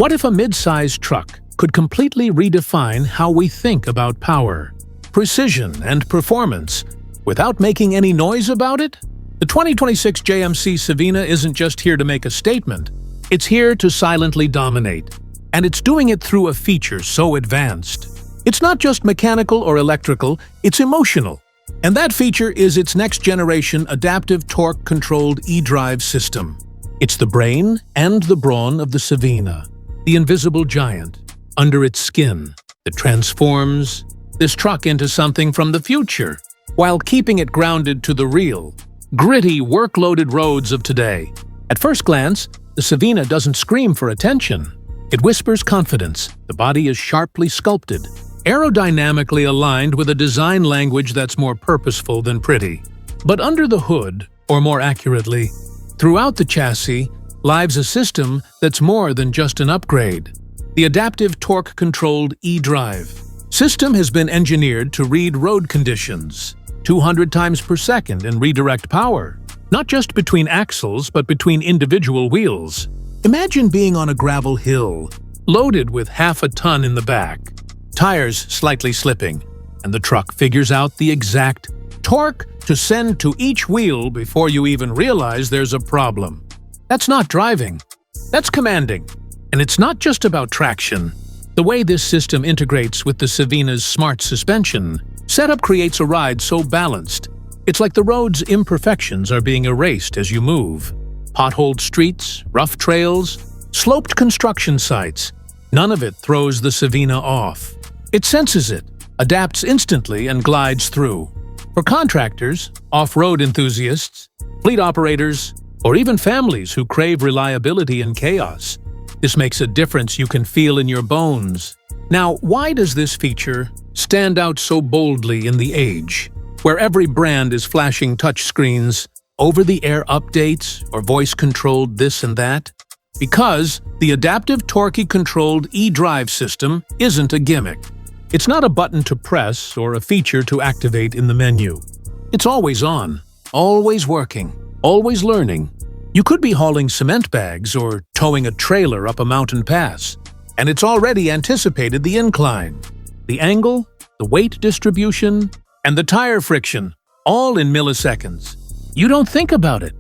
What if a mid-sized truck could completely redefine how we think about power, precision, and performance without making any noise about it? The 2026 JMC Sevina isn't just here to make a statement, it's here to silently dominate. And it's doing it through a feature so advanced. It's not just mechanical or electrical, it's emotional. And that feature is its next-generation adaptive torque-controlled e-drive system. It's the brain and the brawn of the Sevina, the invisible giant under its skin that transforms this truck into something from the future, while keeping it grounded to the real, gritty, work-loaded roads of today. At first glance, the Sevina doesn't scream for attention. It whispers confidence. The body is sharply sculpted, aerodynamically aligned with a design language that's more purposeful than pretty. But under the hood, or more accurately, throughout the chassis, lives a system that's more than just an upgrade. The adaptive torque-controlled e-drive system has been engineered to read road conditions 200 times per second and redirect power, not just between axles but between individual wheels. Imagine being on a gravel hill, loaded with half a ton in the back, tires slightly slipping, and the truck figures out the exact torque to send to each wheel before you even realize there's a problem. That's not driving, that's commanding. And it's not just about traction. The way this system integrates with the Sevina's smart suspension setup creates a ride so balanced, it's like the road's imperfections are being erased as you move. Potholed streets, rough trails, sloped construction sites, none of it throws the Sevina off. It senses it, adapts instantly, and glides through. For contractors, off-road enthusiasts, fleet operators, or even families who crave reliability and chaos, this makes a difference you can feel in your bones. Now, why does this feature stand out so boldly in the age, where every brand is flashing touchscreens, over-the-air updates, or voice-controlled this and that? Because the adaptive torque-controlled e-drive system isn't a gimmick. It's not a button to press or a feature to activate in the menu. It's always on, always working, always learning. You could be hauling cement bags or towing a trailer up a mountain pass, and it's already anticipated the incline, the angle, the weight distribution, and the tire friction, all in milliseconds. You don't think about it,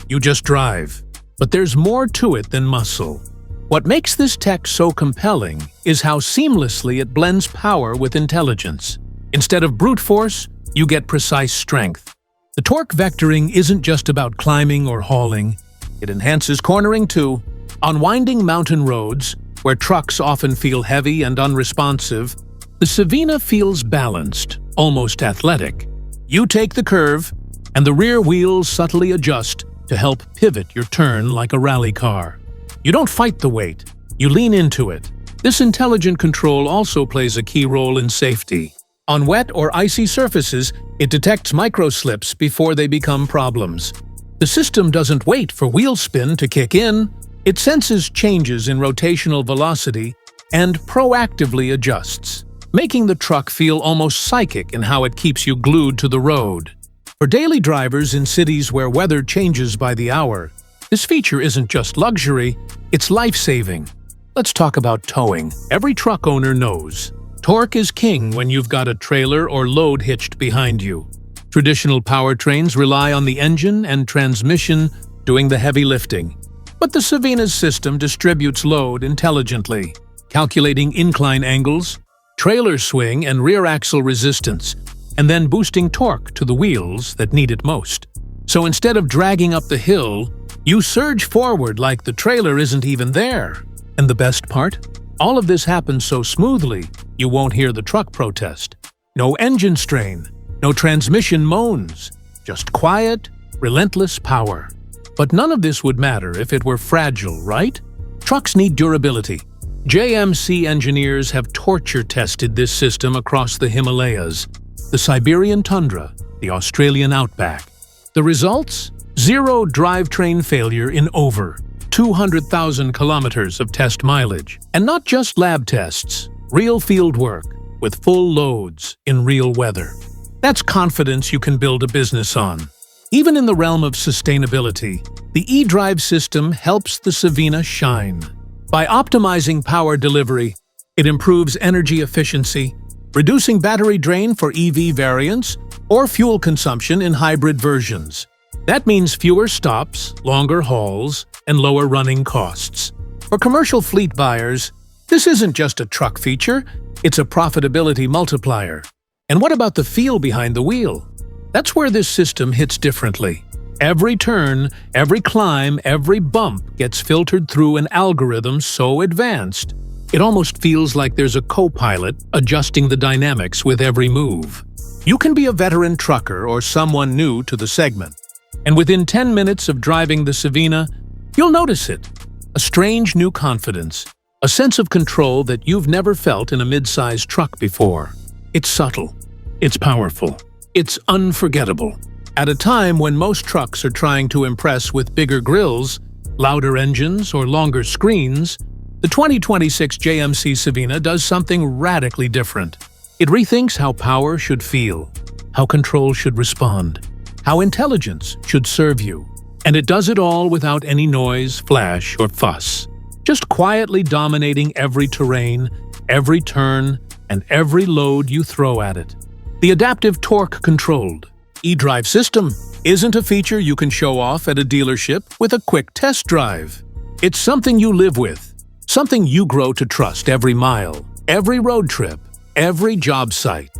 you just drive. But there's more to it than muscle. What makes this tech so compelling is how seamlessly it blends power with intelligence. Instead of brute force, you get precise strength. The torque vectoring isn't just about climbing or hauling. It enhances cornering too. On winding mountain roads, where trucks often feel heavy and unresponsive, the Sevina feels balanced, almost athletic. You take the curve, and the rear wheels subtly adjust to help pivot your turn like a rally car. You don't fight the weight, you lean into it. This intelligent control also plays a key role in safety. On wet or icy surfaces, it detects micro-slips before they become problems. The system doesn't wait for wheel spin to kick in. It senses changes in rotational velocity and proactively adjusts, making the truck feel almost psychic in how it keeps you glued to the road. For daily drivers in cities where weather changes by the hour, this feature isn't just luxury, it's life-saving. Let's talk about towing. Every truck owner knows torque is king when you've got a trailer or load hitched behind you. Traditional powertrains rely on the engine and transmission doing the heavy lifting. But the Sevina's system distributes load intelligently, calculating incline angles, trailer swing, and rear axle resistance, and then boosting torque to the wheels that need it most. So instead of dragging up the hill, you surge forward like the trailer isn't even there. And the best part? All of this happens so smoothly, you won't hear the truck protest. No engine strain, no transmission moans, just quiet, relentless power. But none of this would matter if it were fragile, right? Trucks need durability. JMC engineers have torture-tested this system across the Himalayas, the Siberian tundra, the Australian outback. The results? Zero drivetrain failure in over 200,000 kilometers of test mileage. And not just lab tests, real field work with full loads in real weather. That's confidence you can build a business on. Even in the realm of sustainability, the e-drive system helps the Sevina shine. By optimizing power delivery, it improves energy efficiency, reducing battery drain for EV variants or fuel consumption in hybrid versions. That means fewer stops, longer hauls, and lower running costs. For commercial fleet buyers, this isn't just a truck feature, it's a profitability multiplier. And what about the feel behind the wheel? That's where this system hits differently. Every turn, every climb, every bump gets filtered through an algorithm so advanced, it almost feels like there's a co-pilot adjusting the dynamics with every move. You can be a veteran trucker or someone new to the segment, and within 10 minutes of driving the Sevina, you'll notice it. A strange new confidence, a sense of control that you've never felt in a mid-sized truck before. It's subtle, it's powerful, it's unforgettable. At a time when most trucks are trying to impress with bigger grills, louder engines, or longer screens, the 2026 JMC Sevina does something radically different. It rethinks how power should feel, how control should respond, how intelligence should serve you. And it does it all without any noise, flash, or fuss. Just quietly dominating every terrain, every turn, and every load you throw at it. The adaptive torque-controlled eDrive system isn't a feature you can show off at a dealership with a quick test drive. It's something you live with, something you grow to trust every mile, every road trip, every job site.